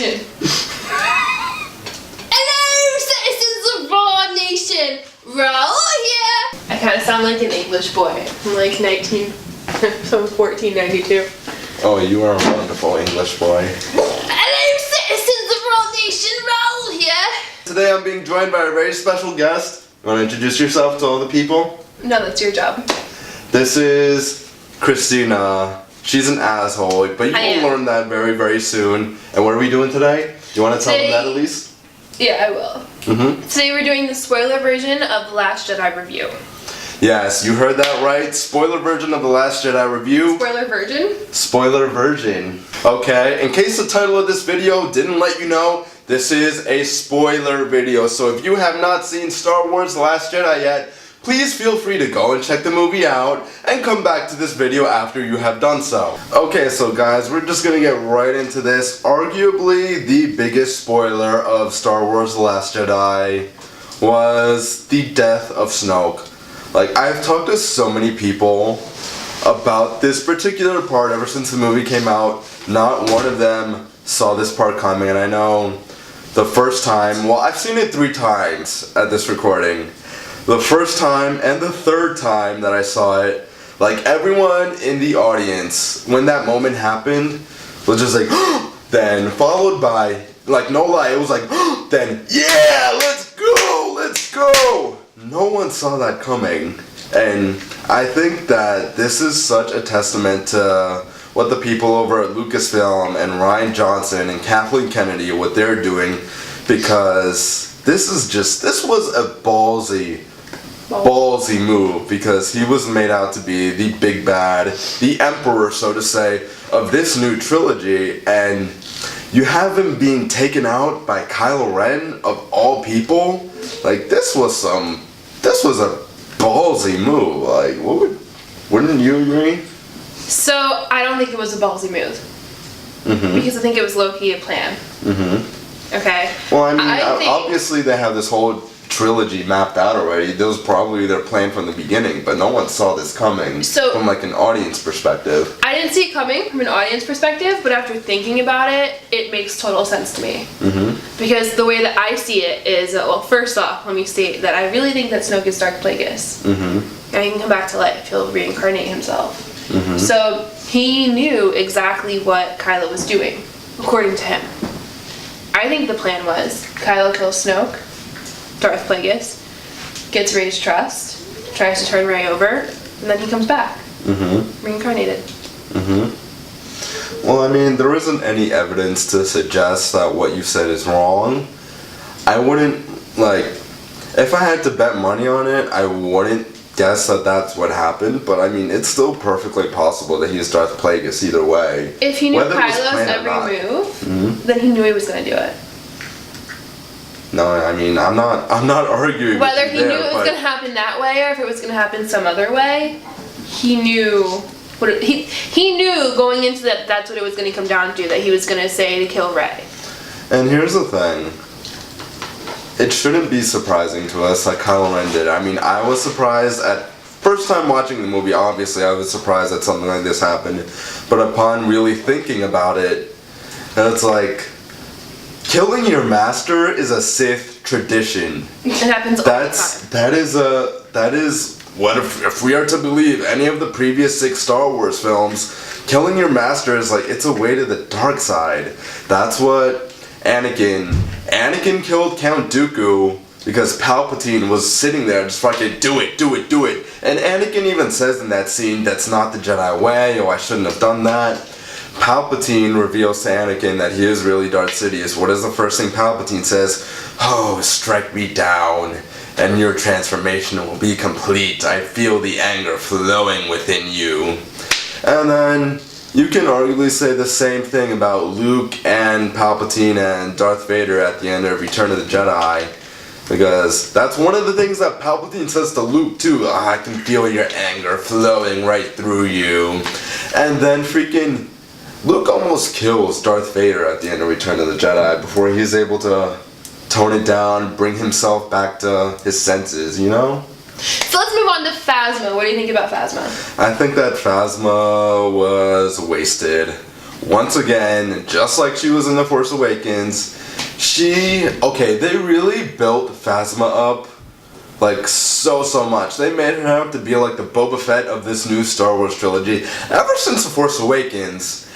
Action! Hello, citizens of RAWR Nation! RAWR here! I kind of sound like an English boy. I'm like 1492. Oh, you are a wonderful English boy. Hello, citizens of RAWR Nation! RAWR here! Today I'm being joined by a very special guest. You want to introduce yourself to all the people? No, that's your job. This is Christina. She's an asshole, but you will learn that very, very soon. And what are we doing today? Do you want to tell them that at least? Yeah, I will. Today we're doing the spoiler version of The Last Jedi review. Yes, you heard that right. Spoiler version of The Last Jedi review. Spoiler version? Spoiler version. Okay, in case the title of this video didn't let you know, this is a spoiler video. So if you have not seen Star Wars The Last Jedi yet, please feel free to go and check the movie out and come back to this video after you have done so. Okay, so guys, we're just gonna get right into this. Arguably the biggest spoiler of Star Wars The Last Jedi was the death of Snoke. Like, I've talked to so many people about this particular part ever since the movie came out. Not one of them saw this part coming, and I know the first time, well, I've seen it 3 times at this recording. The first time and the third time that I saw it, like, everyone in the audience, when that moment happened, was just like, then followed by, like, no lie, it was like, then, yeah, let's go, let's go. No one saw that coming, and I think that this is such a testament to what the people over at Lucasfilm and Rian Johnson and Kathleen Kennedy, what they're doing, because this was a ballsy move, because he was made out to be the big bad, the emperor, so to say, of this new trilogy, and you have him being taken out by Kylo Ren of all people. Like, this was a ballsy move. Like, wouldn't you agree? So, I don't think it was a ballsy move. Because I think it was low-key a plan. Okay? Well, I mean, obviously they have this whole trilogy mapped out already. That was probably their plan from the beginning, but no one saw this coming from like an audience perspective. I didn't see it coming from an audience perspective, but after thinking about it, it makes total sense to me. Because the way that I see it is, well, first off, let me state that I really think that Snoke is Darth Plagueis. And he can come back to life. He'll reincarnate himself. So he knew exactly what Kylo was doing, according to him. I think the plan was Kylo kills Snoke, Darth Plagueis gets Rey's trust, tries to turn Rey over, and then he comes back, reincarnated. Well, I mean, there isn't any evidence to suggest that what you said is wrong. I wouldn't, like, if I had to bet money on it, I wouldn't guess that that's what happened, but I mean, it's still perfectly possible that he's Darth Plagueis either way. If he knew Kylo's every move, then he knew he was going to do it. No, I mean, I'm not arguing whether with he you knew it was going to happen that way or if it was going to happen some other way. He knew he knew going into that that's what it was going to come down to, that he was going to say to kill Rey. And here's the thing. It shouldn't be surprising to us like Kylo Ren did. I mean, I was surprised at first time watching the movie. Obviously, I was surprised that something like this happened. But upon really thinking about it, it's like, killing your master is a Sith tradition. It happens all the time. That is what if we are to believe any of the previous 6 Star Wars films, killing your master is like, it's a way to the dark side. That's what Anakin killed Count Dooku because Palpatine was sitting there just fucking do it. And Anakin even says in that scene, that's not the Jedi way, I shouldn't have done that. Palpatine reveals to Anakin that he is really Darth Sidious. What is the first thing Palpatine says? Oh, strike me down, and your transformation will be complete. I feel the anger flowing within you. And then you can arguably say the same thing about Luke and Palpatine and Darth Vader at the end of Return of the Jedi. Because that's one of the things that Palpatine says to Luke too. I can feel your anger flowing right through you. And then freaking Luke almost kills Darth Vader at the end of Return of the Jedi before he's able to tone it down, bring himself back to his senses, you know? So let's move on to Phasma. What do you think about Phasma? I think that Phasma was wasted. once again, just like she was in The Force Awakens, they really built Phasma up like so much. They made her out to be like the Boba Fett of this new Star Wars trilogy. Ever since The Force Awakens,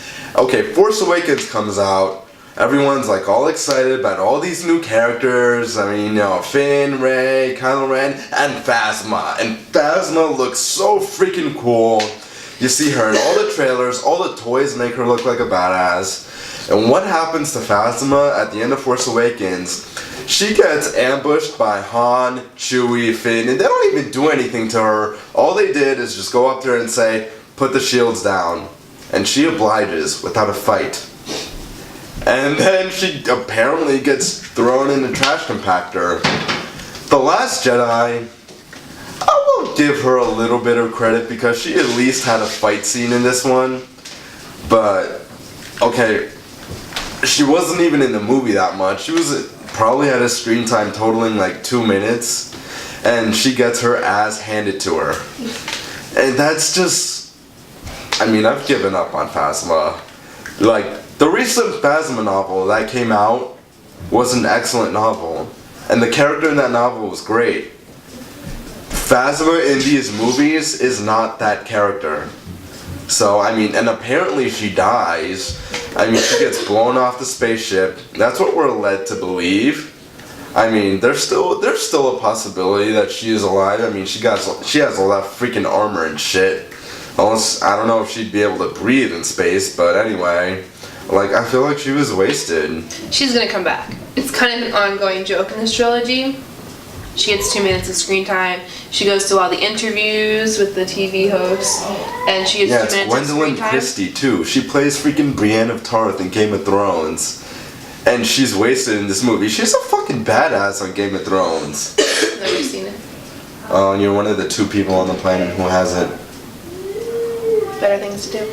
Force Awakens comes out, everyone's like all excited about all these new characters. I mean, Finn, Rey, Kylo Ren, and Phasma. And Phasma looks so freaking cool. You see her in all the trailers, all the toys make her look like a badass. And what happens to Phasma at the end of Force Awakens? She gets ambushed by Han, Chewie, Finn, and they don't even do anything to her. All they did is just go up there and say, put the shields down. And she obliges without a fight. And then she apparently gets thrown in the trash compactor. The Last Jedi, I will give her a little bit of credit because she at least had a fight scene in this one. But, she wasn't even in the movie that much. She probably had a screen time totaling like 2 minutes, and she gets her ass handed to her. And that's just, I've given up on Phasma. Like, the recent Phasma novel that came out was an excellent novel, and the character in that novel was great. Phasma in these movies is not that character. So, and apparently she dies. She gets blown off the spaceship. That's what we're led to believe. There's still a possibility that she is alive. She has all that freaking armor and shit. Unless, I don't know if she'd be able to breathe in space, but anyway. I feel like she was wasted. She's gonna come back. It's kind of an ongoing joke in this trilogy. She gets 2 minutes of screen time. She goes to all the interviews with the TV hosts, and she gets 2 minutes of screen time. Christie too. She plays freaking Brienne of Tarth in Game of Thrones, and she's wasted in this movie. She's a fucking badass on Game of Thrones. Never seen it. Oh, and you're one of the 2 people on the planet who hasn't. Better things to do.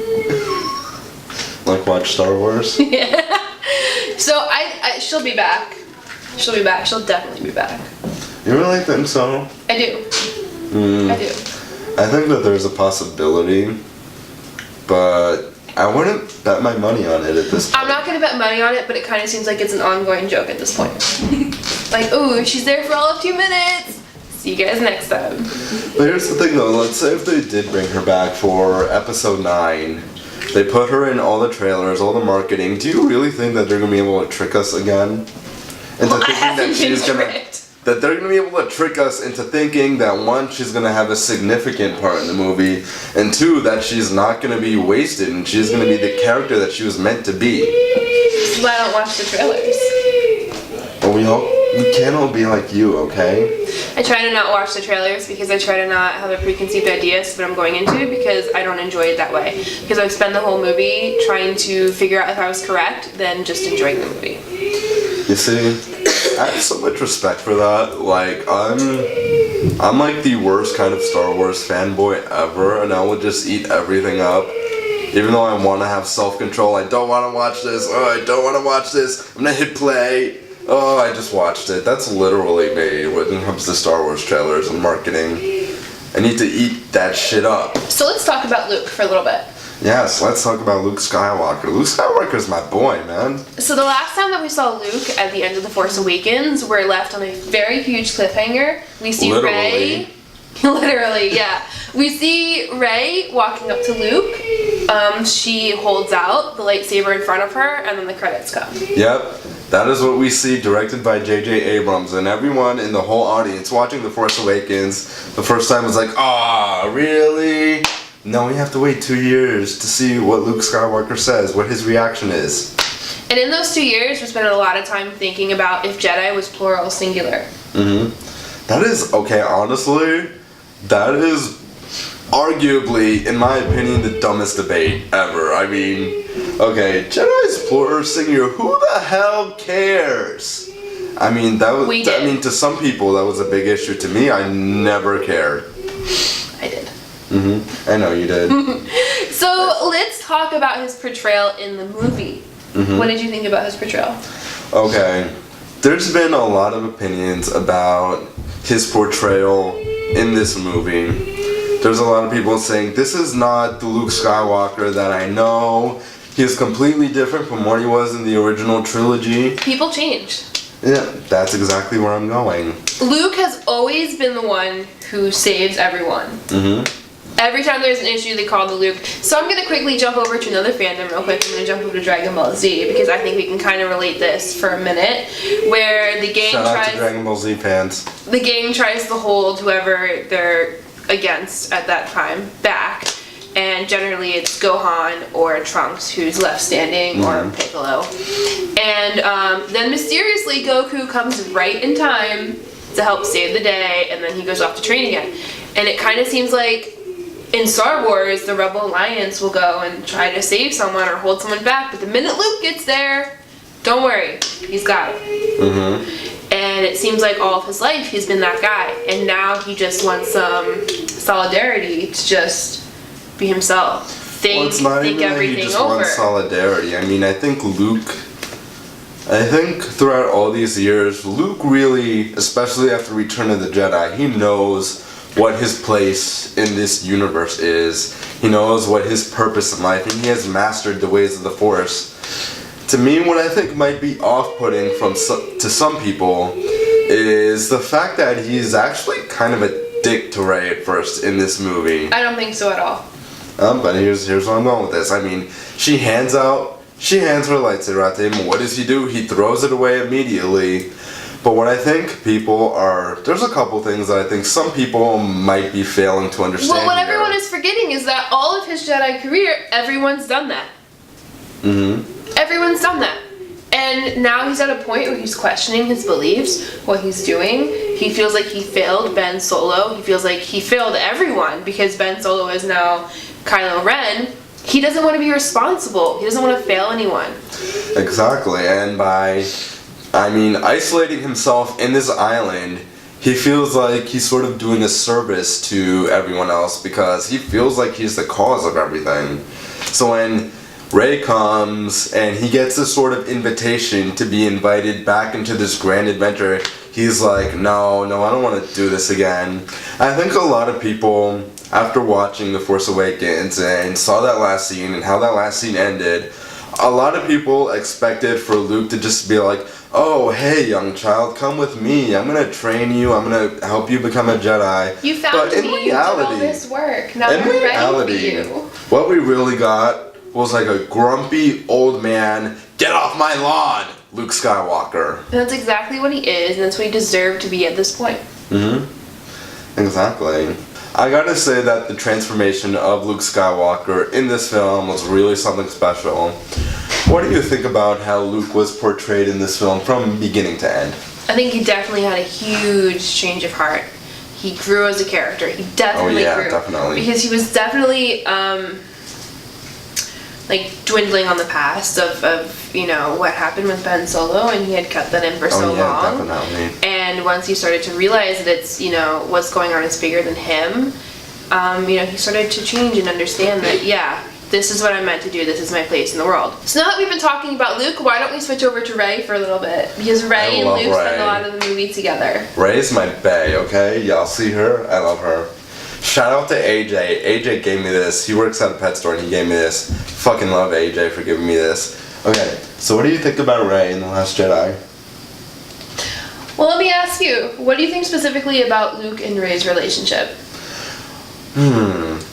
Like watch Star Wars. Yeah. So she'll be back. She'll be back. She'll definitely be back. You really think so? I do. I do. I think that there's a possibility, but I wouldn't bet my money on it at this point. I'm not going to bet money on it, but it kind of seems like it's an ongoing joke at this point. Like, ooh, she's there for all of 2 minutes. See you guys next time. But here's the thing though, let's say if they did bring her back for episode 9, they put her in all the trailers, all the marketing, do you really think that they're going to be able to trick us again? Into thinking that she's that they're going to be able to trick us into thinking that 1, she's going to have a significant part in the movie, and 2, that she's not going to be wasted and she's going to be the character that she was meant to be. This is why I don't watch the trailers. But we can't all be like you, okay? I try to not watch the trailers because I try to not have a preconceived idea of what I'm going into because I don't enjoy it that way. Because I would spend the whole movie trying to figure out if I was correct than just enjoying the movie. You see, I have so much respect for that. Like, I'm like the worst kind of Star Wars fanboy ever, and I will just eat everything up. Even though I want to have self-control, I don't want to watch this. Oh, I don't want to watch this. I'm gonna hit play. Oh, I just watched it. That's literally me when it comes to Star Wars trailers and marketing. I need to eat that shit up. So let's talk about Luke for a little bit. Yes, let's talk about Luke Skywalker. Luke Skywalker's my boy, man. So the last time that we saw Luke at the end of The Force Awakens, we're left on a very huge cliffhanger. We see Rey. Literally, yeah. We see Rey walking up to Luke. She holds out the lightsaber in front of her, and then the credits come. Yep. That is what we see, directed by J.J. Abrams, and everyone in the whole audience watching The Force Awakens the first time was like, "Ah, really?" Now we have to wait 2 years to see what Luke Skywalker says, what his reaction is. And in those 2 years, we spent a lot of time thinking about if Jedi was plural or singular. That is, okay, honestly, that is arguably, in my opinion, the dumbest debate ever. I mean, okay, Jedi's plural or singular, who the hell cares? I mean, to some people that was a big issue. To me, I never cared. I did. I know you did. So let's talk about his portrayal in the movie. What did you think about his portrayal? Okay, there's been a lot of opinions about his portrayal in this movie. There's a lot of people saying, this is not the Luke Skywalker that I know. He is completely different from what he was in the original trilogy. People change. Yeah, that's exactly where I'm going. Luke has always been the one who saves everyone. Every time there's an issue, they call the Luke. So I'm gonna quickly jump over to another fandom real quick. I'm gonna jump over to Dragon Ball Z because I think we can kind of relate this for a minute, where the gang Shout out to Dragon Ball Z fans. The gang tries to hold whoever they're against at that time back, and generally it's Gohan or Trunks who's left standing, or Piccolo. And then mysteriously Goku comes right in time to help save the day, and then he goes off to train again. And it kind of seems like in Star Wars, the Rebel Alliance will go and try to save someone or hold someone back, but the minute Luke gets there, don't worry, he's got it. And it seems like all of his life he's been that guy, and now he just wants some solidarity to just be himself. Think everything he just over. wants solidarity. I mean, I think throughout all these years, Luke really, especially after Return of the Jedi, he knows what his place in this universe is. He knows what his purpose in life, and he has mastered the ways of the Force. To me, what I think might be off-putting to some people is the fact that he's actually kind of a dick to Rey at first in this movie. I don't think so at all. But here's where I'm going with this. I mean, she hands her lightsaber at him. What does he do? He throws it away immediately. But what I think there's a couple things that I think some people might be failing to understand. Well, what everyone is forgetting is that all of his Jedi career, everyone's done that. Everyone's done that. And now he's at a point where he's questioning his beliefs, what he's doing. He feels like he failed Ben Solo. He feels like he failed everyone because Ben Solo is now Kylo Ren. He doesn't want to be responsible. He doesn't want to fail anyone. Exactly. And by isolating himself in this island, he feels like he's sort of doing a service to everyone else because he feels like he's the cause of everything. So when Rey comes and he gets this sort of invitation to be invited back into this grand adventure, he's like, no, I don't want to do this again. I think a lot of people, after watching The Force Awakens and saw that last scene and how that last scene ended, a lot of people expected for Luke to just be like, oh, hey, young child, come with me. I'm going to train you. I'm going to help you become a Jedi. You found me. You did all this work. Now in we're reality, ready for you. What we really got was like a grumpy old man, get off my lawn, Luke Skywalker. And that's exactly what he is, and that's what he deserved to be at this point. Exactly. I gotta say that the transformation of Luke Skywalker in this film was really something special. What do you think about how Luke was portrayed in this film from beginning to end? I think he definitely had a huge change of heart. He grew as a character. He definitely grew. Definitely. Because he was definitely dwindling on the past of what happened with Ben Solo, and he had cut that in for so long. Definitely. And once he started to realize that it's what's going on is bigger than him, he started to change and understand that this is what I'm meant to do. This is my place in the world. So now that we've been talking about Luke, why don't we switch over to Rey for a little bit? Because Rey and Luke spend a lot of the movie together. Rey's my bae, okay? Y'all see her? I love her. Shout out to AJ. AJ gave me this. He works at a pet store and he gave me this. Fucking love AJ for giving me this. Okay, so what do you think about Rey in The Last Jedi? Well, let me ask you, what do you think specifically about Luke and Rey's relationship?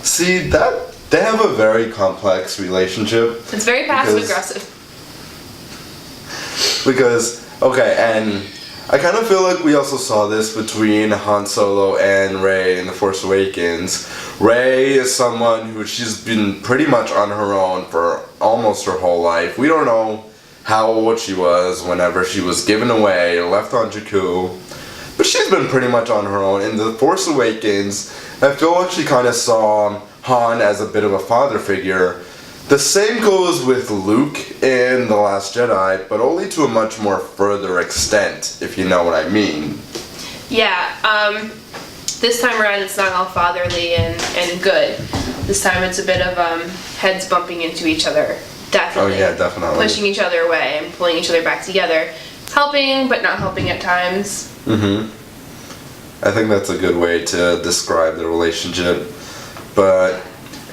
See, they have a very complex relationship. It's very passive-aggressive. And I kind of feel like we also saw this between Han Solo and Rey in The Force Awakens. Rey is someone who she's been pretty much on her own for almost her whole life. We don't know how old she was whenever she was given away, left on Jakku. But she's been pretty much on her own. In The Force Awakens, I feel like she kind of saw Han as a bit of a father figure. The same goes with Luke in The Last Jedi, but only to a much more further extent, if you know what I mean. Yeah, this time around it's not all fatherly and good. This time it's a bit of heads bumping into each other. Definitely. Oh yeah, definitely. Pushing each other away and pulling each other back together. Helping, but not helping at times. I think that's a good way to describe the relationship. But,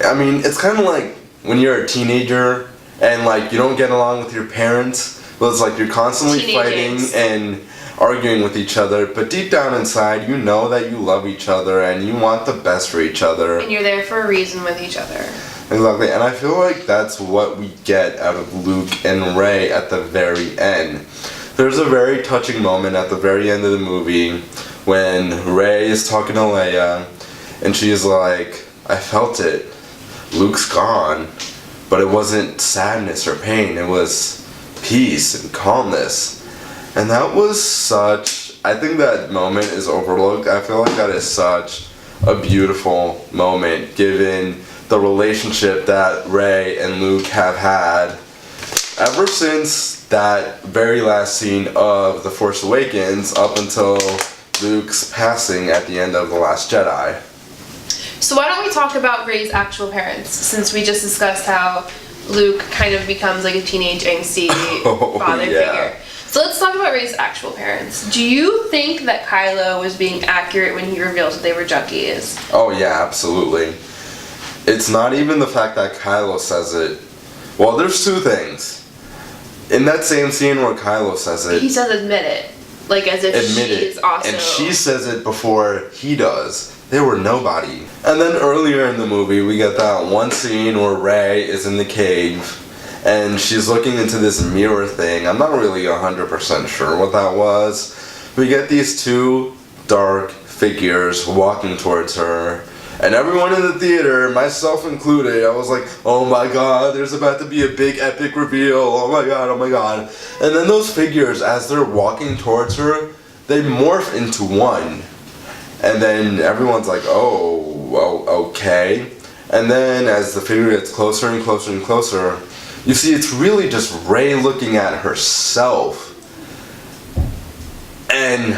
I mean, it's kind of like when you're a teenager and like you don't get along with your parents, but it's like you're constantly fighting and arguing with each other, but deep down inside you know that you love each other and you want the best for each other. And you're there for a reason with each other. Exactly, and I feel like that's what we get out of Luke and Rey at the very end. There's a very touching moment at the very end of the movie when Rey is talking to Leia and she's like, I felt it. Luke's gone. But it wasn't sadness or pain, it was peace and calmness. And that was I think that moment is overlooked. I feel like that is such a beautiful moment given the relationship that Rey and Luke have had ever since that very last scene of The Force Awakens up until Luke's passing at the end of The Last Jedi. So why don't we talk about Rey's actual parents, since we just discussed how Luke kind of becomes like a teenage angsty father figure. So let's talk about Rey's actual parents. Do you think that Kylo was being accurate when he revealed that they were junkies? Oh yeah, absolutely. It's not even the fact that Kylo says it. Well, there's two things. In that same scene where Kylo says it, he says admit it. Like as if she's also... And she says it before he does. They were nobody. And then earlier in the movie, we get that one scene where Rey is in the cave and she's looking into this mirror thing. I'm not really 100% sure what that was. We get these two dark figures walking towards her. And everyone in the theater, myself included, I was like, oh my god, there's about to be a big epic reveal. Oh my god, oh my god. And then those figures, as they're walking towards her, they morph into one. And then everyone's like, oh, well, okay. And then as the figure gets closer and closer and closer, you see it's really just Rey looking at herself. And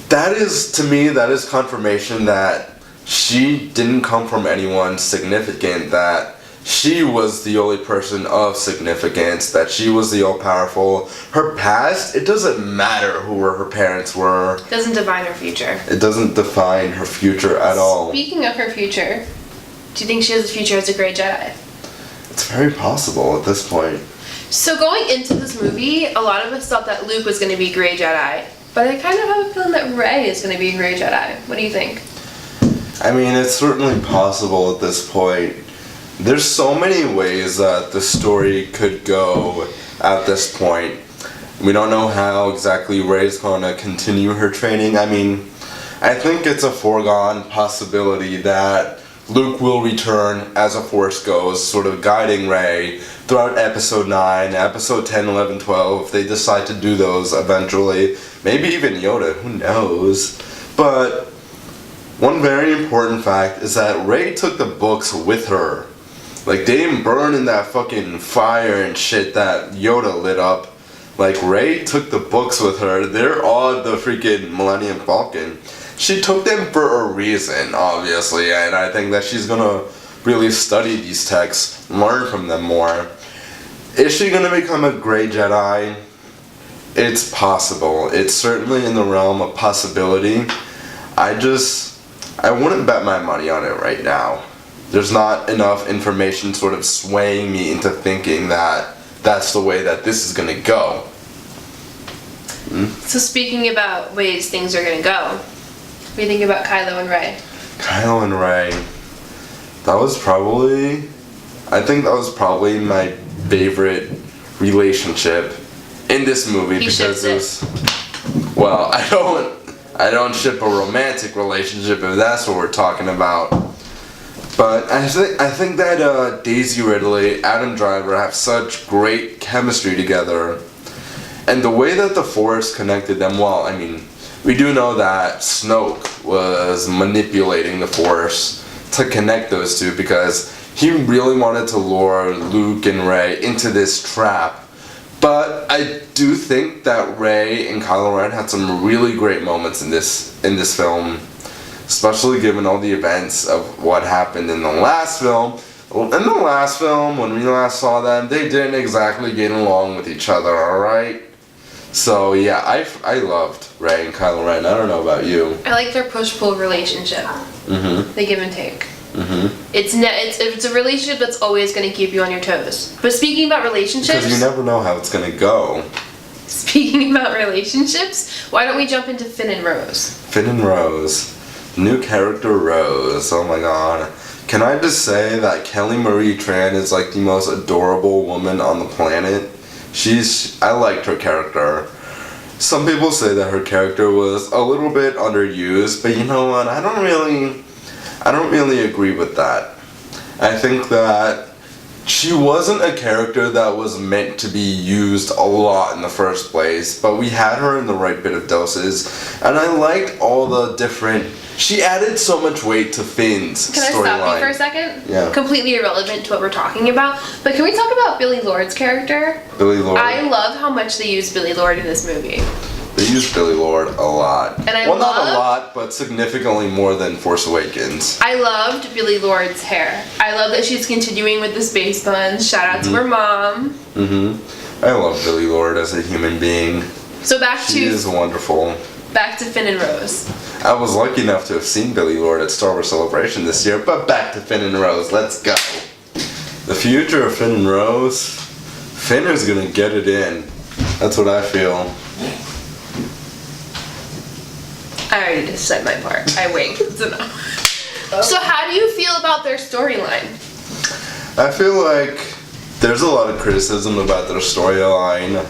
that is, to me, that is confirmation that she didn't come from anyone significant, that she was the only person of significance, that she was the all-powerful. Her past, it doesn't matter who her parents were. It doesn't define her future. It doesn't define her future at all. Speaking of her future, do you think she has a future as a Grey Jedi? It's very possible at this point. So going into this movie, a lot of us thought that Luke was going to be Grey Jedi. But I kind of have a feeling that Rey is going to be a Grey Jedi. What do you think? I mean, it's certainly possible at this point. There's so many ways that the story could go at this point. We don't know how exactly Rey's going to continue her training. I mean, I think it's a foregone possibility that Luke will return as a Force ghost, sort of guiding Rey throughout Episode 9, Episode 10, 11, 12, if they decide to do those eventually. Maybe even Yoda, who knows. But one very important fact is that Rey took the books with her. Like, they didn't burn in that fucking fire and shit that Yoda lit up. Like, Rey took the books with her. They're on the freaking Millennium Falcon. She took them for a reason, obviously, and I think that she's gonna really study these texts, learn from them more. Is she gonna become a Grey Jedi? It's possible. It's certainly in the realm of possibility. I wouldn't bet my money on it right now. There's not enough information sort of swaying me into thinking that that's the way that this is gonna go. So speaking about ways things are gonna go, what do you think about Kylo and Rey? Kylo and Rey. I think that was probably my favorite relationship in this movie because it was, well, I don't ship a romantic relationship if that's what we're talking about. But I think that Daisy Ridley, Adam Driver have such great chemistry together. And the way that the Force connected them, well, I mean, we do know that Snoke was manipulating the Force to connect those two because he really wanted to lure Luke and Rey into this trap. But I do think that Rey and Kylo Ren had some really great moments in this film, especially given all the events of what happened in the last film. In the last film, when we last saw them, they didn't exactly get along with each other, alright? So yeah, I loved Rey and Kylo Ren. I don't know about you. I like their push-pull relationship. Mm-hmm. They give and take. It's a relationship that's always going to keep you on your toes. But speaking about relationships, Because you never know how it's gonna go. Speaking about relationships, why don't we jump into Finn and Rose? Finn and Rose. New character Rose. Oh my god. Can I just say that Kelly Marie Tran is like the most adorable woman on the planet? I liked her character. Some people say that her character was a little bit underused, but you know what? I don't really agree with that. I think that she wasn't a character that was meant to be used a lot in the first place, but we had her in the right bit of doses, and I liked all the different... She added so much weight to Finn's storyline. Can I stop you for a second? Yeah. Completely irrelevant to what we're talking about, but can we talk about Billie Lourd's character? Billie Lourd. I love how much they used Billie Lourd in this movie. They used Billie Lourd a lot. And not a lot, but significantly more than Force Awakens. I loved Billie Lourd's hair. I love that she's continuing with the space buns. Shout out to her mom. I love Billie Lourd as a human being. So She is wonderful. Back to Finn and Rose. I was lucky enough to have seen Billie Lourd at Star Wars Celebration this year, but back to Finn and Rose. Let's go. The future of Finn and Rose. Finn is gonna get it in. That's what I feel. I already just said my part. I winked. So no. So how do you feel about their storyline? I feel like there's a lot of criticism about their storyline.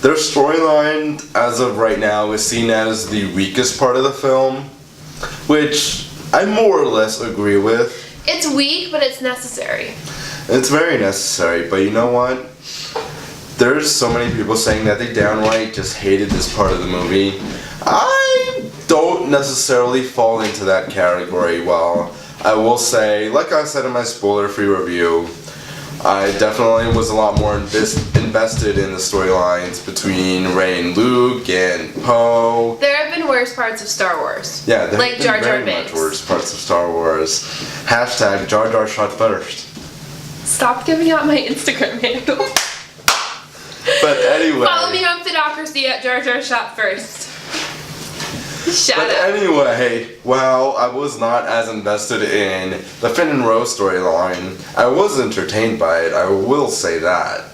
Their storyline, as of right now, is seen as the weakest part of the film, which I more or less agree with. It's weak, but it's necessary. It's very necessary, but you know what? There's so many people saying that they downright just hated this part of the movie. I don't necessarily fall into that category. Well, I will say, like I said in my spoiler-free review, I definitely was a lot more invested in the storylines between Rey and Luke and Poe. There have been worse parts of Star Wars. Yeah, there like have Jar been Jar very Binks. much worse parts of Star Wars. Hashtag Jar Jar shot first. Stop giving out my Instagram handle. But anyway. Follow me on Fidocracy at Jar Jar Shot First. Shut But up. anyway, well, I was not as invested in the Finn and Rose storyline. I was entertained by it, I will say that.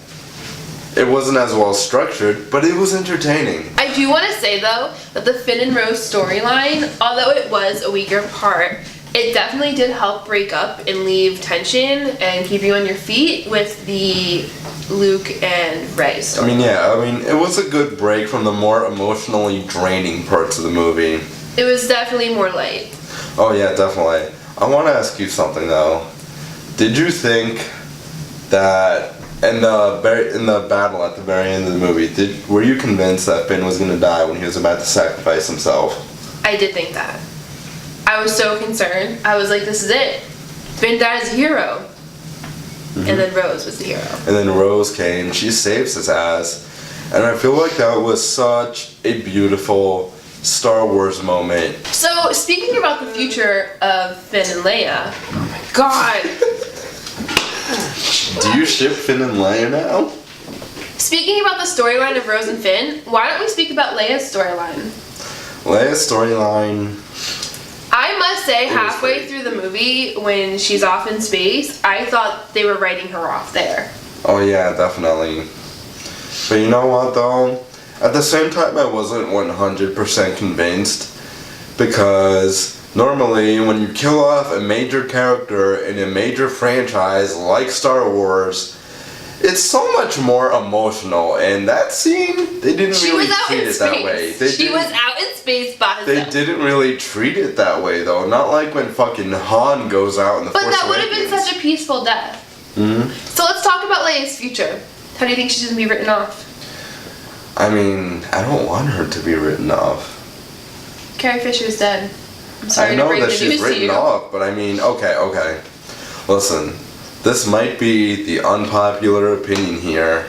It wasn't as well structured, but it was entertaining. I do want to say, though, that the Finn and Rose storyline, although it was a weaker part, it definitely did help break up and leave tension and keep you on your feet with the Luke and Rey story. It was a good break from the more emotionally draining parts of the movie. It was definitely more light. Oh yeah, definitely. I want to ask you something though. Did you think that in the battle at the very end of the movie, were you convinced that Finn was going to die when he was about to sacrifice himself? I did think that. I was so concerned. I was like, this is it. Finn died as a hero. And then Rose was the hero. And then Rose came, she saves his ass. And I feel like that was such a beautiful Star Wars moment. So, speaking about the future of Finn and Leia, oh my god. Do you ship Finn and Leia now? Speaking about the storyline of Rose and Finn, why don't we speak about Leia's storyline? Leia's storyline... I must say, halfway through the movie, when she's off in space, I thought they were writing her off there. Oh yeah, definitely. But you know what though? At the same time, I wasn't 100% convinced, because normally when you kill off a major character in a major franchise like Star Wars, it's so much more emotional, and that scene, they didn't really treat it that way. She was out in space by herself. They didn't really treat it that way though, not like when fucking Han goes out in the Force Awakens. But that would have been such a peaceful death. So let's talk about Leia's future. How do you think she's going to be written off? I don't want her to be written off. Carrie Fisher's dead. I'm sorry I know to break that the she's news to written you. off, but okay. Listen, this might be the unpopular opinion here,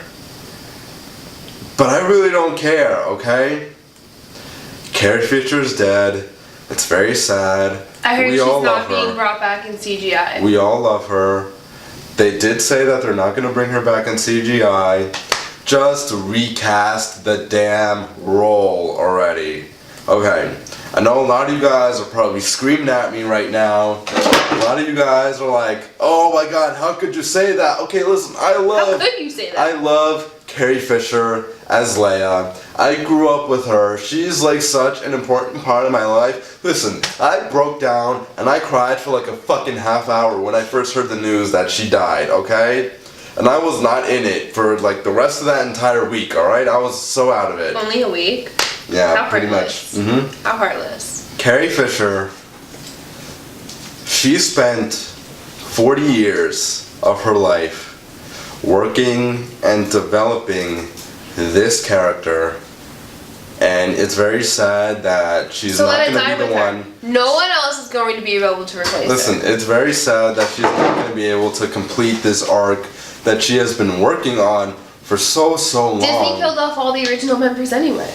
but I really don't care, okay? Carrie Fisher's dead. It's very sad. I heard we she's all not love being her. brought back in CGI. We all love her. They did say that they're not going to bring her back in CGI. Just recast the damn role already. Okay, I know a lot of you guys are probably screaming at me right now. A lot of you guys are like, oh my god, how could you say that? Okay, listen, How could you say that? I love Carrie Fisher as Leia. I grew up with her. She's like such an important part of my life. Listen, I broke down and I cried for like a fucking half hour when I first heard the news that she died, okay? And I was not in it for like the rest of that entire week, alright? I was so out of it. Only a week? Yeah, How pretty heartless. much. How heartless. Carrie Fisher, she spent 40 years of her life working and developing this character, and it's very sad that she's not going to be the one. No one else is going to be able to replace her. Listen, it's very sad that she's not going to be able to complete this arc that she has been working on for so long. Disney killed off all the original members anyway.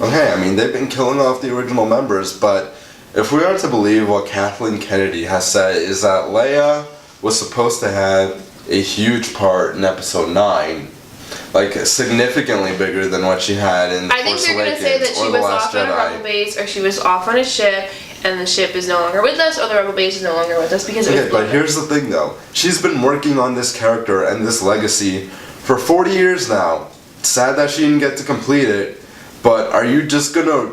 Okay, I mean, they've been killing off the original members, but if we are to believe what Kathleen Kennedy has said, is that Leia was supposed to have a huge part in episode 9. Like, significantly bigger than what she had in The Force Awakens or The Last Jedi. I think they're going to say that she was off on a rebel base, or she was off on a ship, and the ship is no longer with us, or the rebel base is no longer with us because it was blown but here's the thing though. She's been working on this character and this legacy for 40 years now. It's sad that she didn't get to complete it, but are you just gonna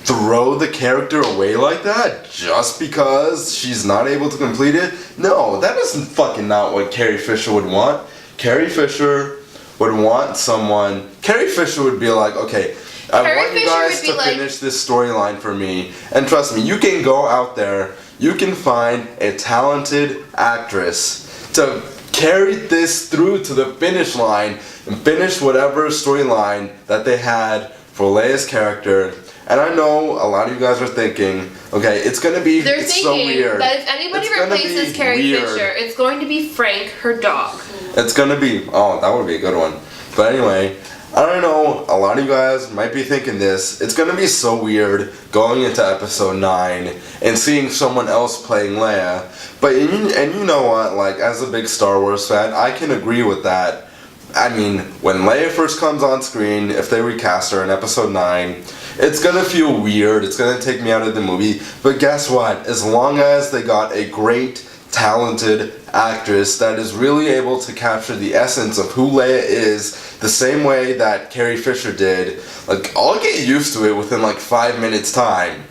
throw the character away like that just because she's not able to complete it? No, that isn't fucking not what Carrie Fisher would want. Carrie Fisher would want someone. Carrie Fisher would be like, okay, I want you guys to finish this storyline for me. And trust me, you can go out there, you can find a talented actress to carry this through to the finish line and finish whatever storyline that they had for Leia's character. And I know a lot of you guys are thinking, okay, it's gonna be so weird. That if anybody replaces Carrie Fisher, it's going to be Frank, her dog. It's gonna be, oh, that would be a good one. But anyway, I don't know, a lot of you guys might be thinking this. It's gonna be so weird going into episode 9 and seeing someone else playing Leia. But, and you know what, like, as a big Star Wars fan, I can agree with that. I mean, when Leia first comes on screen, if they recast her in episode 9, it's gonna feel weird, it's gonna take me out of the movie. But guess what? As long as they got a great, talented actress that is really able to capture the essence of who Leia is the same way that Carrie Fisher did, like, I'll get used to it within like 5 minutes time.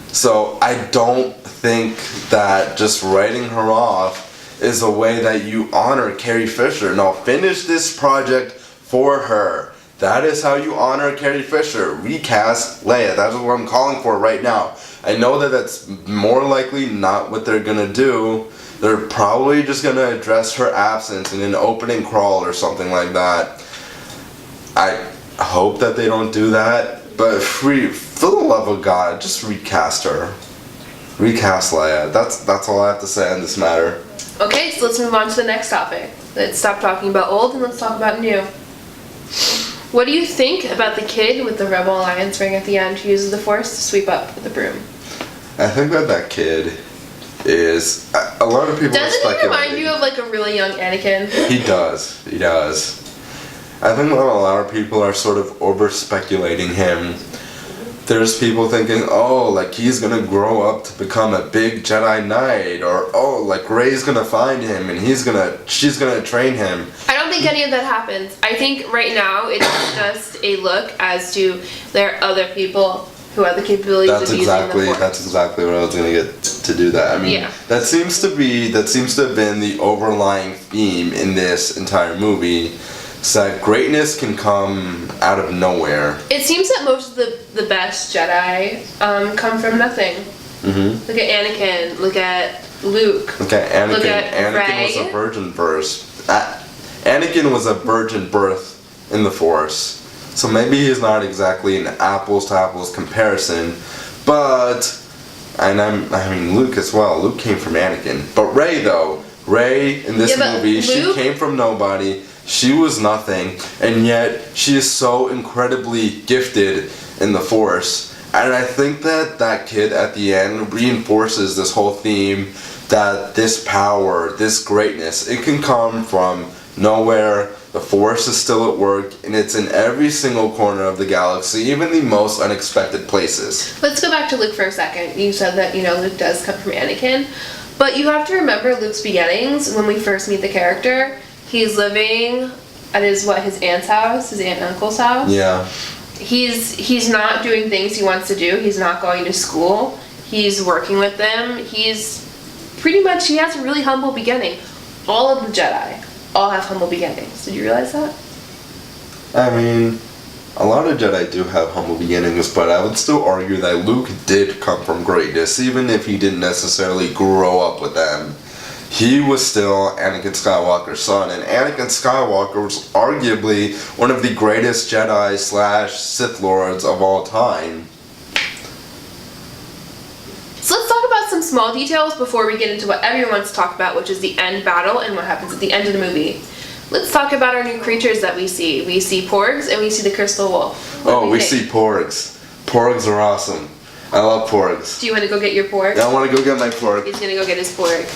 So I don't think that just writing her off is a way that you honor Carrie Fisher. No, finish this project for her. That is how you honor Carrie Fisher. Recast Leia. That's what I'm calling for right now. I know that that's more likely not what they're gonna do. They're probably just gonna address her absence in an opening crawl or something like that. I hope that they don't do that, but for the love of God, just recast her. Recast Leia. That's all I have to say on this matter. Okay, so let's move on to the next topic. Let's stop talking about old and let's talk about new. What do you think about the kid with the Rebel Alliance ring at the end who uses the Force to sweep up with the broom? I think that kid is, a lot of people are speculating. Doesn't he remind you of like a really young Anakin? He does. I think that a lot of people are sort of over-speculating him. There's people thinking, oh, like he's gonna grow up to become a big Jedi Knight, or oh, like Rey's gonna find him and she's gonna train him. I don't think any of that happens. I think right now it's just a look as to there are other people who have the capabilities of using the Force. That's exactly what I was gonna get to do that. I mean, that seems to have been the overlying theme in this entire movie. So that greatness can come out of nowhere. It seems that most of the best Jedi come from nothing. Mm-hmm. Look at Anakin. Look at Luke. Look at Anakin. Look at Anakin was a virgin birth. Anakin was a virgin birth in the Force. So maybe he's not exactly an apples to apples comparison, but I mean Luke as well. Luke came from Anakin, but Rey though. Rey in this movie, she came from nobody. She was nothing, and yet she is so incredibly gifted in the Force. And I think that kid at the end reinforces this whole theme that this power, this greatness, it can come from nowhere. The Force is still at work, and it's in every single corner of the galaxy, even the most unexpected places. Let's go back to Luke for a second. You said that, Luke does come from Anakin, but you have to remember Luke's beginnings when we first meet the character. He's living at his aunt's house, his aunt and uncle's house. Yeah. He's not doing things he wants to do. He's not going to school. He's working with them. He has a really humble beginning. All of the Jedi all have humble beginnings. Did you realize that? I mean, a lot of Jedi do have humble beginnings, but I would still argue that Luke did come from greatness, even if he didn't necessarily grow up with them. He was still Anakin Skywalker's son, and Anakin Skywalker was arguably one of the greatest Jedi/Sith Lords of all time. So let's talk about some small details before we get into what everyone wants to talk about, which is the end battle and what happens at the end of the movie. Let's talk about our new creatures that we see. We see porgs and we see the crystal wolf. We see porgs. Porgs are awesome. I love porgs. Do you want to go get your porg? I want to go get my porg. He's gonna go get his porg.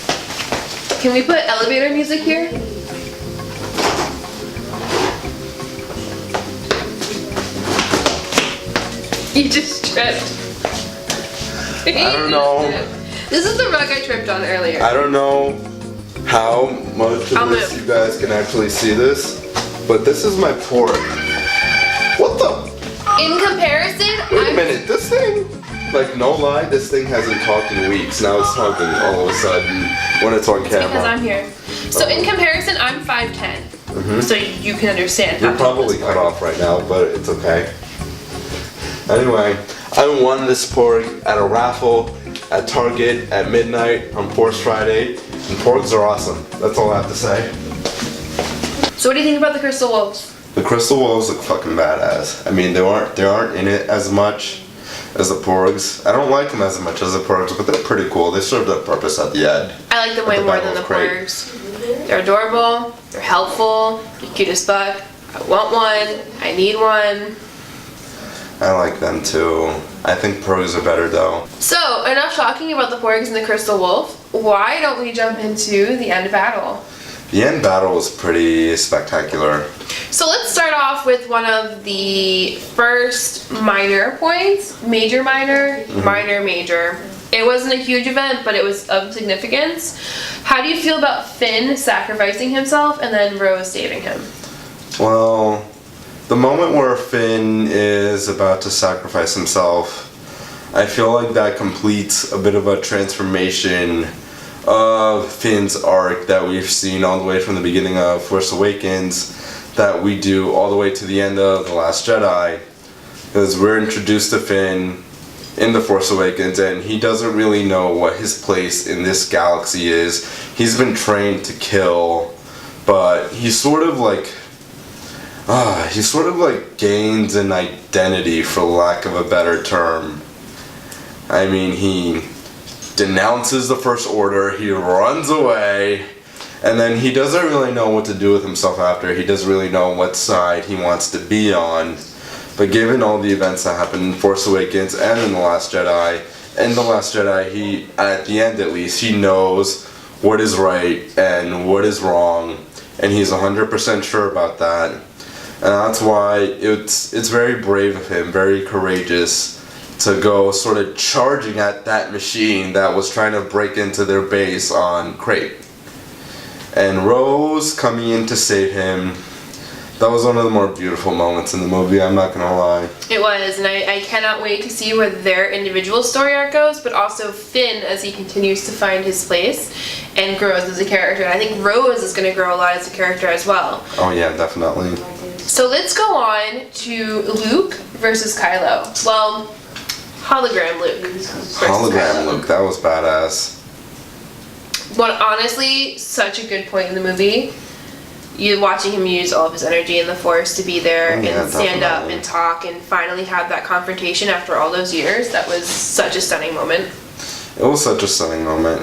Can we put elevator music here? You just tripped. I don't know. This is the rug I tripped on earlier. I don't know how much of this you guys can actually see this, but this is my porg. What the? In comparison, Wait a minute, this thing, like no lie, this thing hasn't talked in weeks. Now it's talking all of a sudden when it's on camera. Because I'm here. So in comparison, I'm 5'10". So you can understand how You're probably cut off right now, but it's okay. Anyway, I won this porg at a raffle at Target at midnight on Force Friday, and porgs are awesome. That's all I have to say. So what do you think about the crystal wolves? The crystal wolves look fucking badass. I mean, they aren't in it as much as the porgs. I don't like them as much as the porgs, but they're pretty cool. They served their purpose at the end. I like them way more than the porgs. They're adorable. They're helpful. They're cute as fuck. I want one. I need one. I like them too. I think porgs are better though. So, enough talking about the porgs and the crystal wolf. Why don't we jump into the end battle? The end battle was pretty spectacular. So let's start off with one of the first minor points. Major, minor, minor, major. It wasn't a huge event, but it was of significance. How do you feel about Finn sacrificing himself and then Rose saving him? Well, the moment where Finn is about to sacrifice himself, I feel like that completes a bit of a transformation of Finn's arc that we've seen all the way from the beginning of Force Awakens, that we do all the way to the end of The Last Jedi. Because we're introduced to Finn in The Force Awakens, and he doesn't really know what his place in this galaxy is. He's been trained to kill, but he's sort of like gains an identity, for lack of a better term. I mean, he denounces the First Order, he runs away, and then he doesn't really know what to do with himself after. He doesn't really know what side he wants to be on. But given all the events that happened in Force Awakens and in The Last Jedi, he, at the end at least, he knows what is right and what is wrong, and he's 100% sure about that. And that's why it's very brave of him, very courageous, to go sort of charging at that machine that was trying to break into their base on Crate. And Rose coming in to save him, that was one of the more beautiful moments in the movie, I'm not gonna lie. It was, and I cannot wait to see where their individual story arc goes, but also Finn as he continues to find his place and grows as a character. And I think Rose is going to grow a lot as a character as well. Oh yeah, definitely. So let's go on to Luke versus Kylo. Well, hologram Luke versus Hologram Kylo. Luke, that was badass. But honestly, such a good point in the movie. You watching him use all of his energy in the Force to be there and stand up and talk and finally have that confrontation after all those years. That was such a stunning moment. It was such a stunning moment.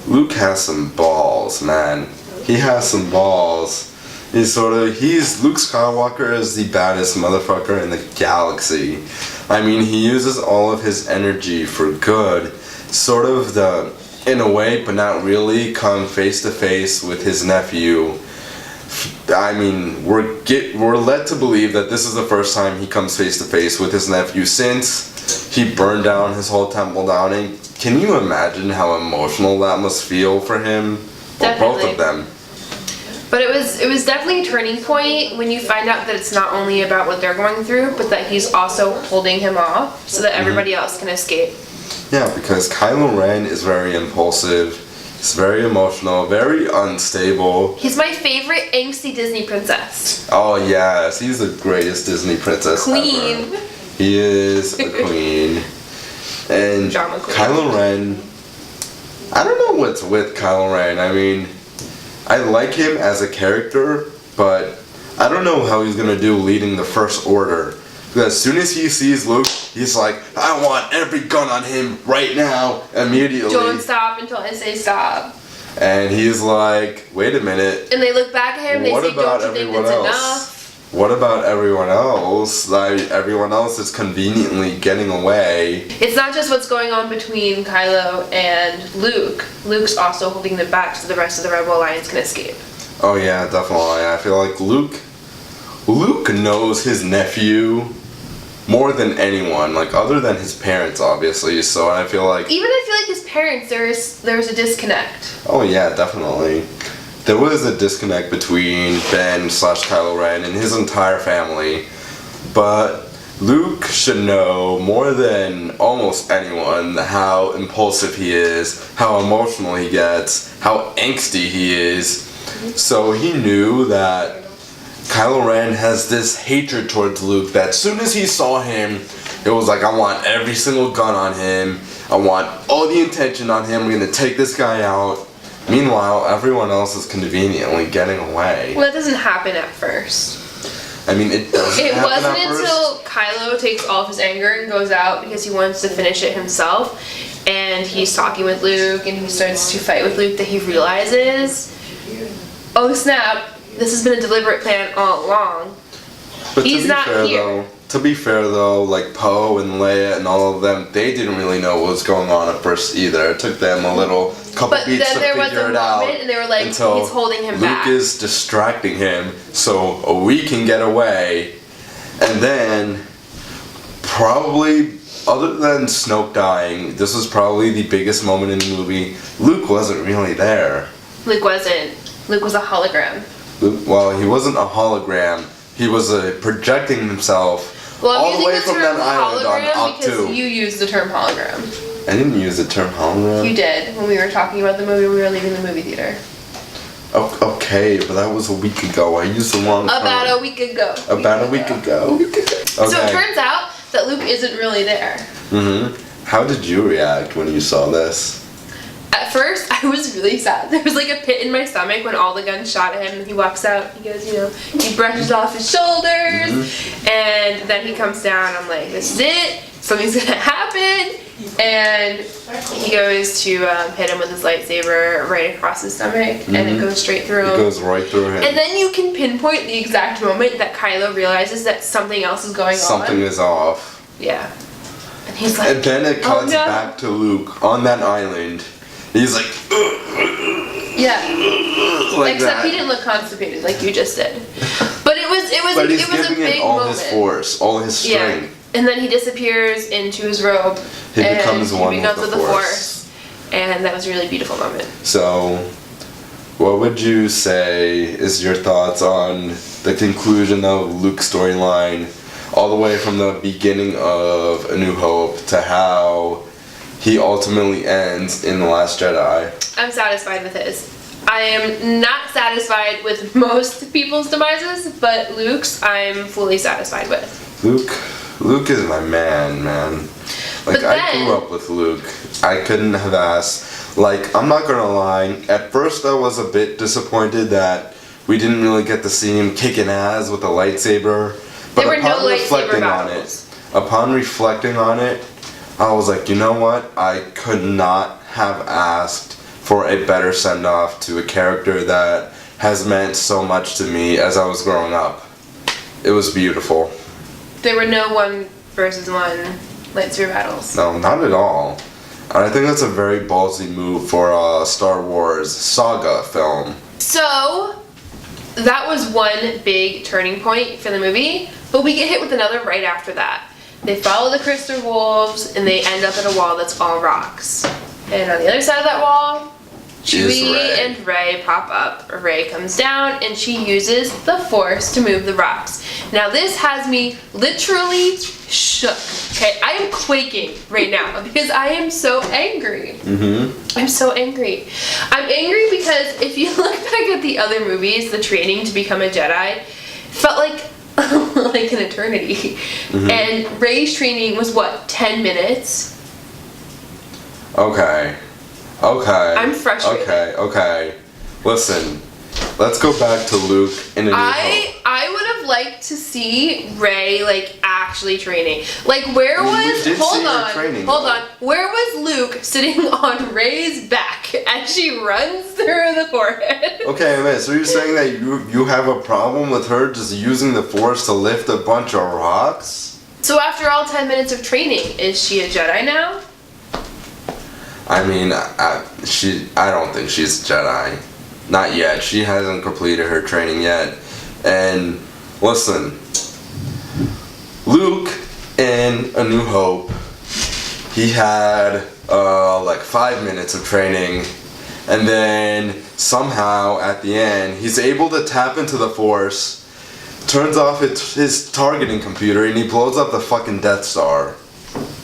Luke has some balls, man. He has some balls. Luke Skywalker is the baddest motherfucker in the galaxy. I mean, he uses all of his energy for good. Sort of in a way, but not really, come face to face with his nephew. I mean, we're led to believe that this is the first time he comes face to face with his nephew since he burned down his whole temple down. And can you imagine how emotional that must feel for him? Well, both of them. But it was definitely a turning point when you find out that it's not only about what they're going through, but that he's also holding him off so that everybody else can escape. Yeah, because Kylo Ren is very impulsive. He's very emotional, very unstable. He's my favorite angsty Disney princess. Oh yes, he's the greatest Disney princess Queen. ever. He is a queen. And Drama queen. Kylo Ren, I don't know what's with Kylo Ren. I mean, I like him as a character, but I don't know how he's gonna do leading the First Order. Because as soon as he sees Luke, he's like, I want every gun on him right now, immediately. Don't stop until I say stop. And he's like, wait a minute. And they look back at him, they say, don't you think that's enough? What about everyone else? Like, everyone else is conveniently getting away. It's not just what's going on between Kylo and Luke. Luke's also holding them back so the rest of the Rebel Alliance can escape. Oh yeah, definitely. I feel like Luke knows his nephew more than anyone, like other than his parents, obviously. So I feel like his parents, there's a disconnect. Oh yeah, definitely. There was a disconnect between Ben/Kylo Ren and his entire family, but Luke should know more than almost anyone how impulsive he is, how emotional he gets, how angsty he is. So he knew that Kylo Ren has this hatred towards Luke that as soon as he saw him, it was like, I want every single gun on him. I want all the attention on him. We're going to take this guy out. Meanwhile, everyone else is conveniently getting away. Well, that doesn't happen at first. I mean, it doesn't It happen wasn't at first. until Kylo takes all of his anger and goes out because he wants to finish it himself. And he's talking with Luke and he starts to fight with Luke that he realizes, oh snap, this has been a deliberate plan all along. But He's not here. To be fair though, like Poe and Leia and all of them, they didn't really know what was going on at first either. It took them a couple But beats then to there was figure a it out. moment and they were like, until he's holding him Luke back. is distracting him so we can get away. And then, probably, other than Snoke dying, this was probably the biggest moment in the movie. Luke wasn't really there. Luke wasn't. Luke was a hologram. Well, he wasn't a hologram. He was projecting himself all the way from that island on because Octu. you used the term hologram. I didn't use the term hologram. You did when we were talking about the movie. We were leaving the movie theater. Okay, but that was a week ago. I used the wrong term. About a week ago. About a week ago. Okay. So it turns out that Luke isn't really there. Mm-hmm. How did you react when you saw this? At first, I was really sad. There was like a pit in my stomach when all the guns shot at him and he walks out. He goes, he brushes off his shoulders and then he comes down. I'm like, this is it. Something's gonna happen. And he goes to hit him with his lightsaber right across his stomach and it goes straight through him. It goes right through him. And then you can pinpoint the exact moment that Kylo realizes that something else is going on. Something is off. Yeah. And he's like, and then it cuts back to Luke on that island. He's like, yeah. Like Except that. he didn't look constipated like you just did. But it was a big all moment. his force, all his strength. Yeah. And then he disappears into his robe. He becomes one with with the the Force. And that was a really beautiful moment. So, what would you say is your thoughts on the conclusion of Luke's storyline, all the way from the beginning of A New Hope to how he ultimately ends in The Last Jedi? I'm satisfied with his. I am not satisfied with most people's demises, but Luke's I'm fully satisfied with. Luke is my man. Like, But I grew up with Luke. I couldn't have asked. Like, I'm not gonna lie, at first I was a bit disappointed that we didn't really get to see him kicking ass with a lightsaber. But There were no lightsaber battles. Upon reflecting on it, I was like, you know what? I could not have asked for a better send-off to a character that has meant so much to me as I was growing up. It was beautiful. There were no 1 versus 1 lightsaber battles. No, not at all. I think that's a very ballsy move for a Star Wars saga film. So, that was one big turning point for the movie, but we get hit with another right after that. They follow the crystal wolves, and they end up at a wall that's all rocks. And on the other side of that wall, Chewie and Rey pop up. Rey comes down, and she uses the Force to move the rocks. Now this has me literally shook. Okay, I am quaking right now because I am so angry. I'm so angry. I'm angry because if you look back at the other movies, the training to become a Jedi felt like like an eternity. And Rey's training was what, 10 minutes? Okay. I'm frustrated. Okay. Listen, let's go back to Luke in A New Hope. I would have liked to see Rey like actually training. Like where was hold on. Where was Luke sitting on Rey's back as she runs through the forest? Okay, man, so you're saying that you have a problem with her just using the Force to lift a bunch of rocks? So after all 10 minutes of training, is she a Jedi now? I mean, I don't think she's a Jedi. Not yet. She hasn't completed her training yet. And listen, Luke in A New Hope, he had like 5 minutes of training, and then somehow at the end he's able to tap into the Force, turns off his targeting computer, and he blows up the fucking Death Star.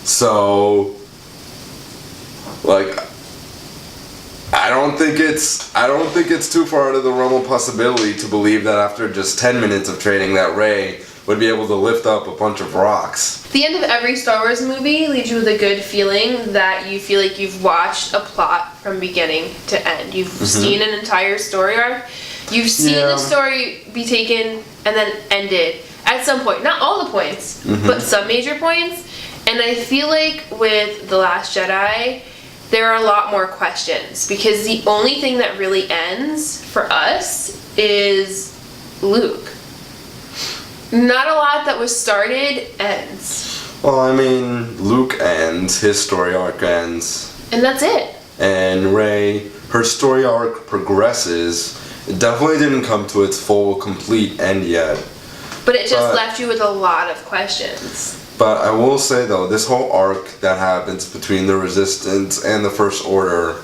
So, like, I don't think it's too far out of the realm of possibility to believe that after just 10 minutes of training that Rey would be able to lift up a bunch of rocks. The end of every Star Wars movie leaves you with a good feeling that you feel like you've watched a plot from beginning to end. You've seen an entire story arc. You've seen the story be taken and then ended at some point. Not all the points, but some major points. And I feel like with The Last Jedi, there are a lot more questions because the only thing that really ends for us is Luke. Not a lot that was started ends. Well, I mean, Luke ends, his story arc ends. And that's it. And Rey, her story arc progresses. It definitely didn't come to its full, complete end yet. But it just left you with a lot of questions. But I will say though, this whole arc that happens between the Resistance and the First Order,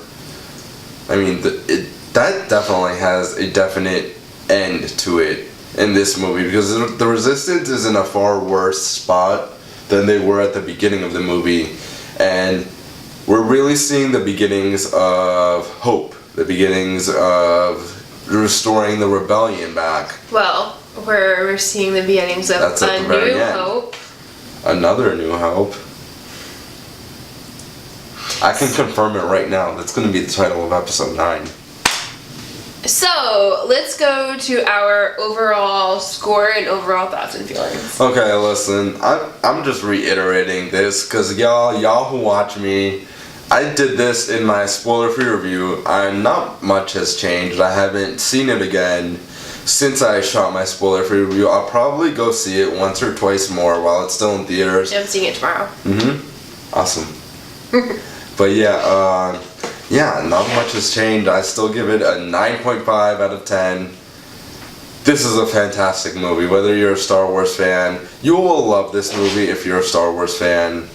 I mean, that definitely has a definite end to it in this movie, because the Resistance is in a far worse spot than they were at the beginning of the movie, and we're really seeing the beginnings of hope, the beginnings of restoring the rebellion back. Well, we're seeing the beginnings of A New Hope. Another New Hope. I can confirm it right now. That's going to be the title of episode 9. So, let's go to our overall score and overall thoughts and feelings. Okay, listen. I'm just reiterating this because y'all who watch me, I did this in my spoiler-free review. Not much has changed. I haven't seen it again since I shot my spoiler-free review. I'll probably go see it once or twice more while it's still in theaters. I'm seeing it tomorrow. Awesome. But yeah, not much has changed. I still give it a 9.5 out of 10. This is a fantastic movie. Whether you're a Star Wars fan, you will love this movie if you're a Star Wars fan.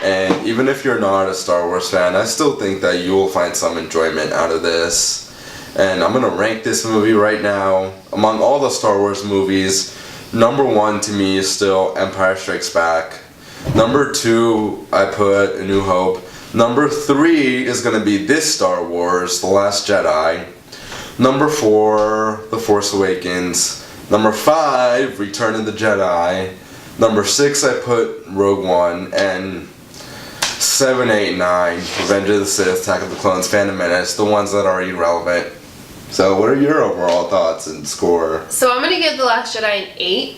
And even if you're not a Star Wars fan, I still think that you will find some enjoyment out of this. And I'm gonna rank this movie right now among all the Star Wars movies. Number 1 to me is still Empire Strikes Back. Number 2, I put A New Hope. Number 3 is gonna be this Star Wars, The Last Jedi. Number 4, The Force Awakens. Number 5, Return of the Jedi. Number 6, I put Rogue One. And 7, 8, 9, Revenge of the Sith, Attack of the Clones, Phantom Menace, the ones that are irrelevant. So what are your overall thoughts and score? So I'm going to give The Last Jedi an 8.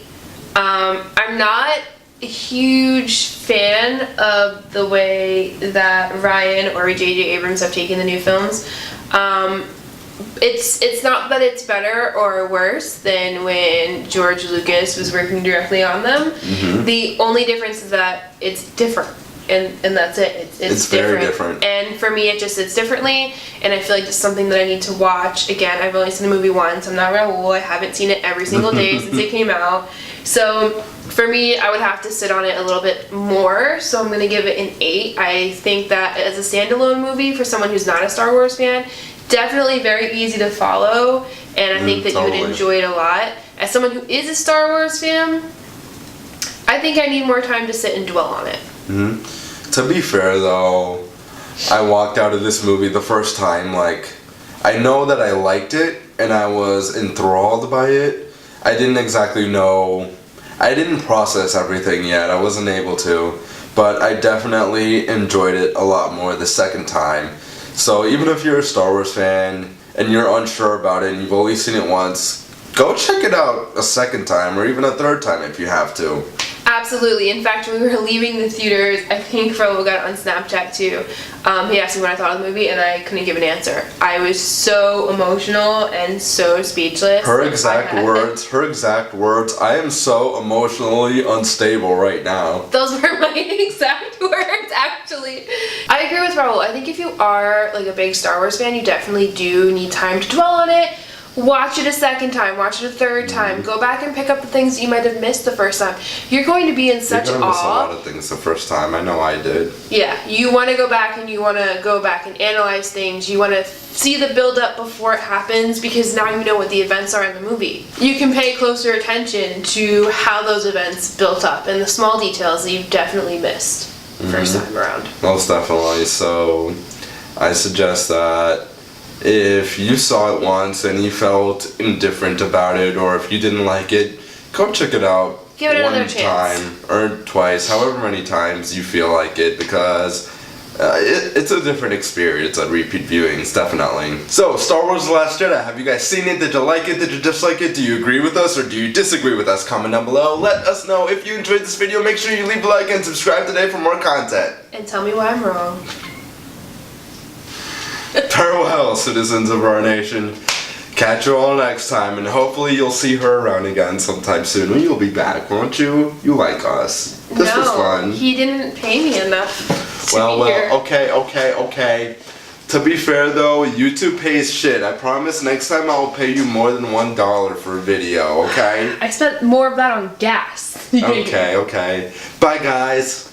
I'm not a huge fan of the way that Ryan or J.J. Abrams have taken the new films. It's not that it's better or worse than when George Lucas was working directly on them. The only difference is that it's different. and that's it. It's very different. And for me, it just sits differently, and I feel like it's something that I need to watch. Again, I've only seen the movie once. I'm not RAWR. I haven't seen it every single day since it came out. So for me, I would have to sit on it a little bit more, so I'm going to give it an 8. I think that as a standalone movie, for someone who's not a Star Wars fan, definitely very easy to follow, and I think that you would enjoy it a lot. As someone who is a Star Wars fan, I think I need more time to sit and dwell on it. To be fair though, I walked out of this movie the first time, like, I know that I liked it, and I was enthralled by it. I didn't exactly know, I didn't process everything yet, I wasn't able to, but I definitely enjoyed it a lot more the second time. So even if you're a Star Wars fan, and you're unsure about it, and you've only seen it once, go check it out a second time, or even a third time if you have to. Absolutely. In fact, when we were leaving the theaters, I think Fro got it on Snapchat too. He asked me what I thought of the movie, and I couldn't give an answer. I was so emotional and so speechless. Her exact words, I am so emotionally unstable right now. Those were my exact words, actually. I agree with Raul. I think if you are like a big Star Wars fan, you definitely do need time to dwell on it. Watch it a second time, watch it a third time, go back and pick up the things that you might have missed the first time. You're going to be in such awe. You're gonna miss a lot of things the first time, I know I did. Yeah, you want to go back and you want to go back and analyze things. You want to see the build up before it happens, because now you know what the events are in the movie. You can pay closer attention to how those events built up and the small details that you've definitely missed first time around. Most definitely, so I suggest that if you saw it once and you felt indifferent about it, or if you didn't like it, go check it out. Give it another chance. Time or twice, however many times you feel like it, because it's a different experience on repeat viewings, definitely. So, Star Wars The Last Jedi, have you guys seen it? Did you like it? Did you dislike it? Do you agree with us or do you disagree with us? Comment down below. Let us know if you enjoyed this video. Make sure you leave a like and subscribe today for more content. And tell me why I'm wrong. Farewell, citizens of our nation. Catch you all next time, and hopefully you'll see her around again sometime soon. You'll be back, won't you? You like us. This was fun. He didn't pay me enough. Well, okay. To be fair though, YouTube pays shit. I promise next time I will pay you more than $1 for a video, okay? I spent more of that on gas. Okay. Bye guys.